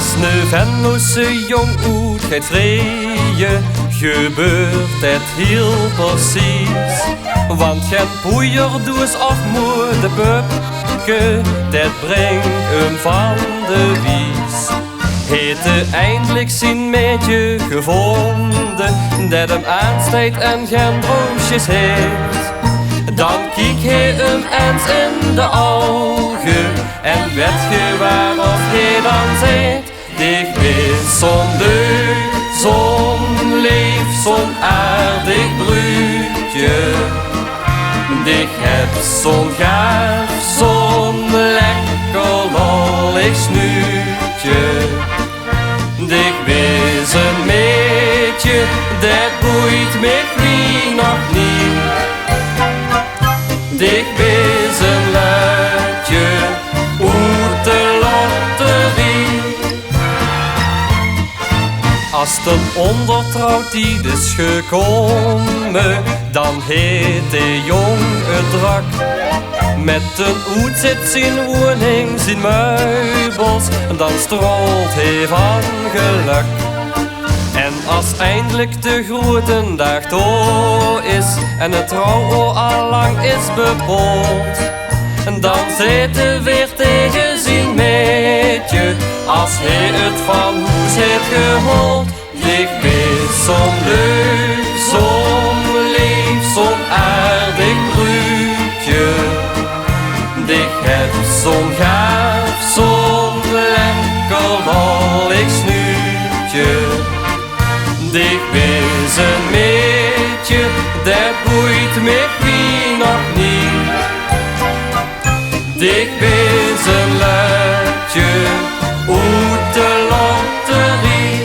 Als een venloze jong uit gaat vrije, gebeurt het heel precies. Want geen poeierdoes of modepupke, dat brengt hem van de wies. Heeft eindelijk zijn meidje gevonden, dat hem aansteekt en geen broosjes heeft. Dan kiek hij hem eens in de ogen en weet je waarof hij dan zegt. Ik ben zo'n leuk, zo'n lief, zo'n aardig bruidje. Ik heb zo'n gaaf, zo'n lekker lollig snuitje. Ik wees een meidje, dat boeit me wie nog niet. Ik wees een luidje uit de lotterie. Als een ondertrouwt die is gekomen, dan heet de jong het drak. Met een oet zit zijn woning, zijn meubels, dan strolt hij van geluk. En als eindelijk de grote dag door is en het trouw al lang is bepoeld, dan zit hij weer tegen zijn meidje, als hij het van huis heeft gehoord. Ik ben zo'n leuk, zo'n lief, zo'n aardig bruidje. Ik heb zo'n gaaf, zo'n lekker lollig snuitje. Ik wees een meidje, dat boeit me wie nog niet. Ik wees een luidje uit de lotterie.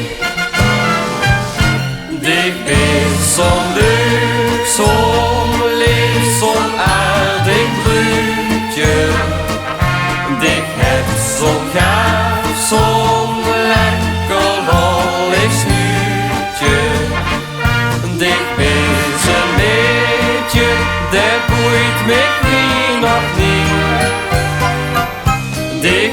Ik wees zo'n leuk, zo'n lief, zo'n aardig bruidje. Ik heb zo'n gaaf, zo'n lekker lollig snuitje. Ik wees een meidje, dat boeit me wie nog niet. Ik